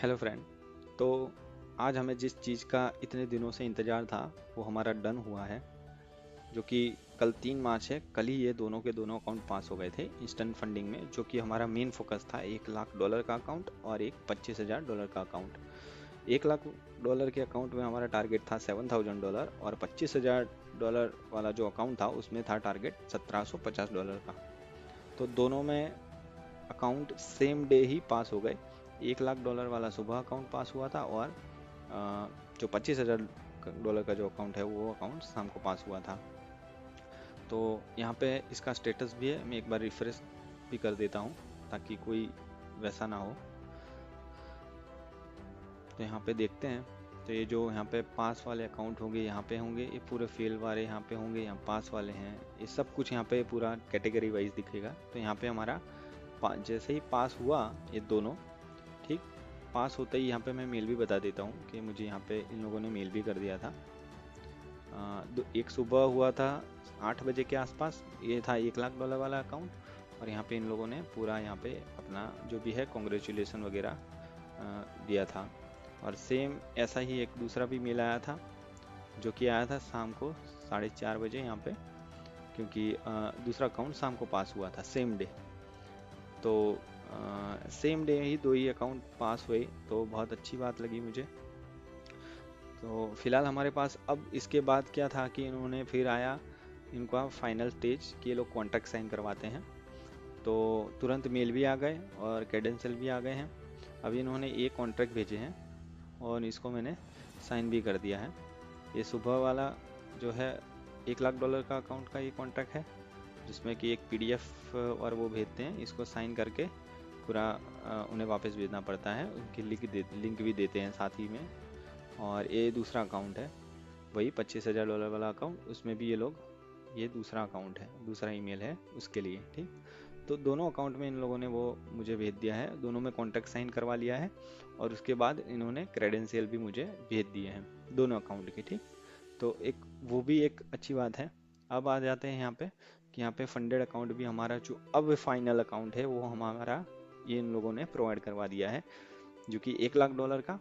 Hello friend. तो आज हमें जिस चीज़ का इतने दिनों से इंतज़ार था वो हमारा डन हुआ है, जो कि कल 3 मार्च है। कल ही ये दोनों के दोनों अकाउंट पास हो गए थे इंस्टेंट फंडिंग में, जो कि हमारा मेन फोकस था $1 लाख का अकाउंट और एक $25,000 का अकाउंट। $1 लाख के अकाउंट में हमारा टारगेट था $7,000 और $25,000 वाला जो अकाउंट था उसमें था टारगेट $1,750 का। तो दोनों में अकाउंट सेम डे ही पास हो गए। $1 लाख वाला सुबह अकाउंट पास हुआ था और जो $25,000 का जो अकाउंट है वो अकाउंट शाम को पास हुआ था। तो यहाँ पे इसका स्टेटस भी है, मैं एक बार रिफ्रेश भी कर देता हूँ ताकि कोई वैसा ना हो। तो यहाँ पे देखते हैं, तो ये जो यहाँ पे पास वाले अकाउंट होंगे यहाँ पे होंगे, ये पूरे फेल वाले यहाँ पे होंगे, यहाँ पास वाले हैं, ये सब कुछ यहाँ पे पूरा कैटेगरी वाइज दिखेगा। तो यहाँ पे हमारा जैसे ही पास हुआ ये दोनों, ठीक, पास होते ही यहाँ पे मैं मेल भी बता देता हूँ कि मुझे यहाँ पे इन लोगों ने मेल भी कर दिया था। एक सुबह हुआ था 8 बजे के आसपास, ये था $1 लाख वाला अकाउंट, और यहाँ पे इन लोगों ने पूरा यहाँ पे अपना जो भी है कॉन्ग्रेचुलेसन वगैरह दिया था। और सेम ऐसा ही एक दूसरा भी मेल आया था, जो कि आया था शाम को 4:30 बजे यहाँ पे, क्योंकि दूसरा अकाउंट शाम को पास हुआ था सेम डे। तो सेम डे ही दो ही अकाउंट पास हुए, तो बहुत अच्छी बात लगी मुझे। तो फिलहाल हमारे पास अब इसके बाद क्या था कि इन्होंने फिर आया इनका फाइनल स्टेज कि ये लोग कॉन्ट्रैक्ट साइन करवाते हैं। तो तुरंत मेल भी आ गए और क्रेडेंशियल भी आ गए हैं। अभी इन्होंने एक कॉन्ट्रैक्ट भेजे हैं और इसको मैंने साइन भी कर दिया है। ये सुबह वाला जो है $1 लाख का अकाउंट का ये कॉन्ट्रैक्ट है, जिसमें कि एक पीडीएफ और वो भेजते हैं, इसको साइन करके पूरा उन्हें वापस भेजना पड़ता है। उनकी लिंक भी देते हैं साथ ही में। और ये दूसरा अकाउंट है, वही $25,000 वाला अकाउंट, उसमें भी ये लोग, ये दूसरा अकाउंट है, दूसरा ईमेल है उसके लिए, ठीक। तो दोनों अकाउंट में इन लोगों ने वो मुझे भेज दिया है, दोनों में कॉन्ट्रैक्ट साइन करवा लिया है, और उसके बाद इन्होंने क्रेडेंशियल भी मुझे भेज दिए हैं दोनों अकाउंट के, ठीक। तो एक वो भी एक अच्छी बात है। अब आ जाते हैं यहाँ पे कि यहाँ पे फंडेड अकाउंट भी हमारा जो अब फाइनल अकाउंट है वो हमारा ये इन लोगों ने प्रोवाइड करवा दिया है, जो कि $1 लाख का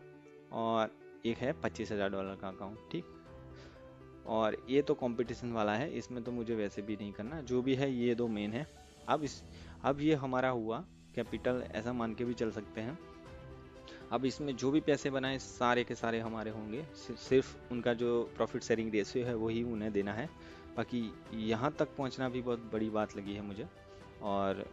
और एक है $25,000 का अकाउंट, ठीक। और ये तो कंपटीशन वाला है, इसमें तो मुझे वैसे भी नहीं करना, जो भी है ये दो मेन है। अब ये हमारा हुआ कैपिटल, ऐसा मान के भी चल सकते हैं। अब इसमें जो भी पैसे बनाए सारे के सारे हमारे होंगे, सिर्फ उनका जो प्रॉफिट शेयरिंग रेशियो है वही उन्हें देना है। बाकी यहाँ तक पहुँचना भी बहुत बड़ी बात लगी है मुझे, और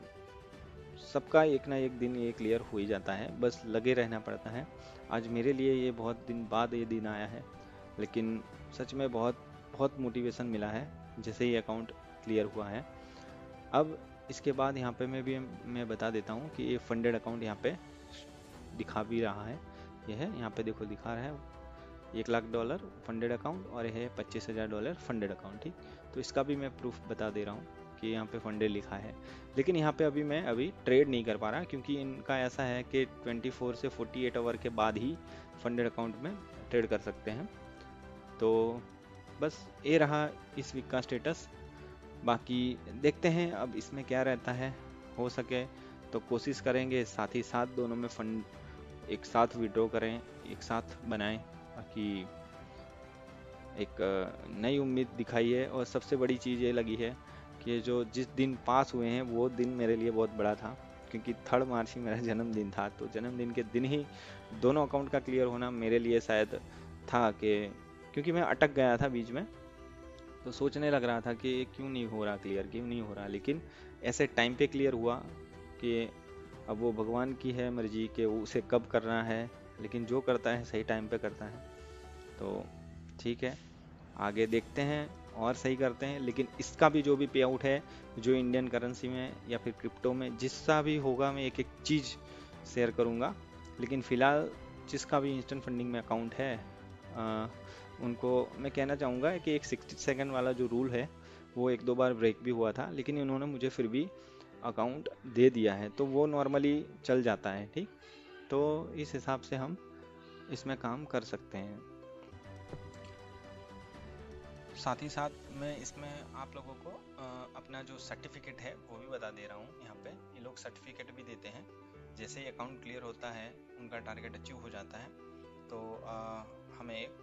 सबका एक ना एक दिन ये क्लियर हो ही जाता है, बस लगे रहना पड़ता है। आज मेरे लिए ये बहुत दिन बाद ये दिन आया है, लेकिन सच में बहुत बहुत मोटिवेशन मिला है जैसे ही अकाउंट क्लियर हुआ है। अब इसके बाद यहाँ पे मैं बता देता हूँ कि ये फंडेड अकाउंट यहाँ पे दिखा भी रहा है। ये है यहाँ पे देखो, दिखा रहा है $1 लाख फंडेड अकाउंट और ये है $25,000 फंडेड अकाउंट, ठीक। तो इसका भी मैं प्रूफ बता दे रहा हूँ कि यहाँ पे फंडेड लिखा है। लेकिन यहाँ पे मैं ट्रेड नहीं कर पा रहा, क्योंकि इनका ऐसा है कि 24 से 48 आवर के बाद ही फंडेड अकाउंट में ट्रेड कर सकते हैं। तो बस ये रहा इस वीक का स्टेटस। बाकी देखते हैं अब इसमें क्या रहता है। हो सके तो कोशिश करेंगे साथ ही साथ दोनों में फंड एक साथ विड्रॉ करें, एक साथ बनाएं, ताकि एक नई उम्मीद दिखाई है। और सबसे बड़ी चीज़ ये लगी है कि जो जिस दिन पास हुए हैं वो दिन मेरे लिए बहुत बड़ा था, क्योंकि 3 मार्च ही मेरा जन्मदिन था। तो जन्मदिन के दिन ही दोनों अकाउंट का क्लियर होना मेरे लिए शायद था कि, क्योंकि मैं अटक गया था बीच में, तो सोचने लग रहा था कि क्यों नहीं हो रहा क्लियर, क्यों नहीं हो रहा। लेकिन ऐसे टाइम पे क्लियर हुआ कि अब वो भगवान की है मर्जी कि वो उसे कब करना है, लेकिन जो करता है सही टाइम पे करता है। तो ठीक है, आगे देखते हैं और सही करते हैं। लेकिन इसका भी जो भी पे आउट है, जो इंडियन करेंसी में या फिर क्रिप्टो में जिसका भी होगा, मैं एक एक चीज़ शेयर करूँगा। लेकिन फ़िलहाल जिसका भी इंस्टेंट फंडिंग में अकाउंट है, उनको मैं कहना चाहूँगा कि एक 60 सेकंड वाला जो रूल है वो एक दो बार ब्रेक भी हुआ था, लेकिन इन्होंने मुझे फिर भी अकाउंट दे दिया है, तो वो नॉर्मली चल जाता है, ठीक। तो इस हिसाब से हम इसमें काम कर सकते हैं। साथ ही साथ मैं इसमें आप लोगों को अपना जो सर्टिफिकेट है वो भी बता दे रहा हूँ। यहाँ पे ये लोग सर्टिफिकेट भी देते हैं, जैसे ही अकाउंट क्लियर होता है, उनका टारगेट अचीव हो जाता है, तो हमें एक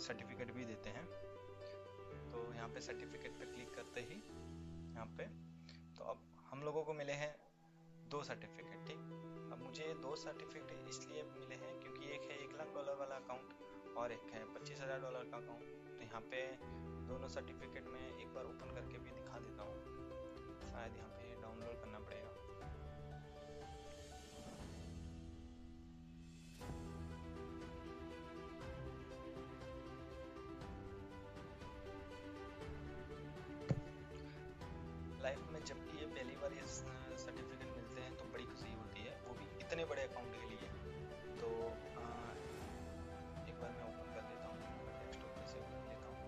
सर्टिफिकेट भी देते हैं। तो यहाँ पे सर्टिफिकेट पे क्लिक करते ही यहाँ पे, तो अब हम लोगों को मिले हैं 2 सर्टिफिकेट, ठीक। अब मुझे 2 सर्टिफिकेट इसलिए मिले हैं क्योंकि एक है $1 लाख वाला अकाउंट और एक है $25,000 का अकाउंट। तो यहाँ पे दोनों सर्टिफिकेट में एक बार ओपन करके भी दिखा देता हूँ, शायद यहाँ पे डाउनलोड करना पड़ेगा। लाइफ में जब भी ये पहली बार ये सर्टिफिकेट मिलते हैं तो बड़ी खुशी होती है, वो भी इतने बड़े अकाउंट के लिए। तो एक बार मैं ओपन कर लेता हूँ, डेस्कटॉप पे सेव कर लेता हूँ।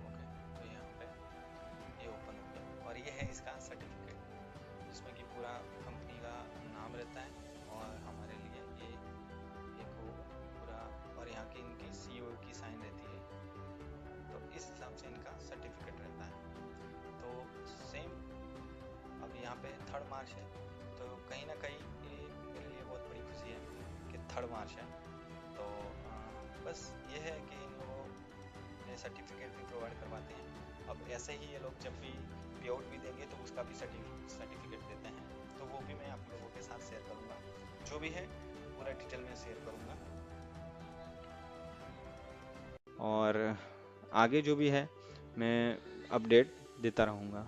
ओके, तो यहाँ पे ये ओपन हो गया और ये है इसका सर्टिफिकेट, जिसमें कि पूरा कंपनी का नाम रहता है और हमारे लिए ये एक वो पूरा, और यहाँ की इनकी CEO की साइन रहती है। तो इस हिसाब से इनका सर्टिफिकेट रहता है। तो सेम अब यहाँ पे 3 मार्च है, तो कहीं ना कहीं ये मेरे लिए बहुत बड़ी खुशी है कि 3 मार्च है। तो बस ये है कि इन लोगों ने सर्टिफिकेट भी प्रोवाइड करवाते हैं। अब ऐसे ही ये लोग जब भी पे आउट भी देंगे तो उसका भी सर्टिफिकेट देते हैं, तो वो भी मैं आप लोगों के साथ शेयर करूँगा। जो भी है पूरा डिटेल में शेयर करूँगा, और आगे जो भी है मैं अपडेट देता रहूँगा।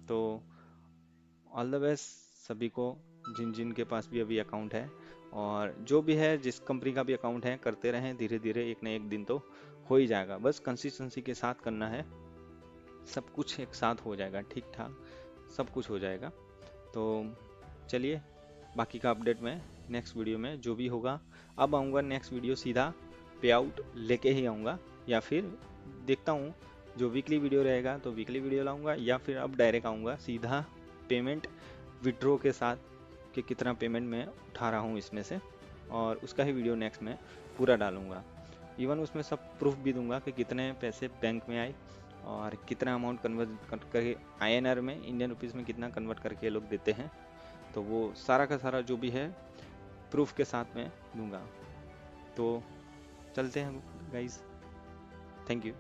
तो ऑल द बेस्ट सभी को, जिन जिन के पास भी अभी अकाउंट है, और जो भी है जिस कंपनी का भी अकाउंट है, करते रहें, धीरे धीरे एक न एक दिन तो हो ही जाएगा। बस कंसिस्टेंसी के साथ करना है, सब कुछ एक साथ हो जाएगा, ठीक ठाक सब कुछ हो जाएगा। तो चलिए, बाकी का अपडेट मैं नेक्स्ट वीडियो में जो भी होगा, अब आऊँगा नेक्स्ट वीडियो सीधा पे आउट लेके ही आऊँगा, या फिर देखता हूँ जो वीकली वीडियो रहेगा तो वीकली वीडियो लाऊंगा, या फिर अब डायरेक्ट आऊँगा सीधा पेमेंट विड्रॉ के साथ कि कितना पेमेंट मैं उठा रहा हूँ इसमें से, और उसका ही वीडियो नेक्स्ट में पूरा डालूंगा। इवन उसमें सब प्रूफ भी दूंगा कि कितने पैसे बैंक में आए और कितना अमाउंट कन्वर्ट करके INR में, इंडियन रुपीज़ में कितना कन्वर्ट करके लोग देते हैं। तो वो सारा का सारा जो भी है प्रूफ के साथ में दूंगा। तो चलते हैं गाइस, थैंक यू।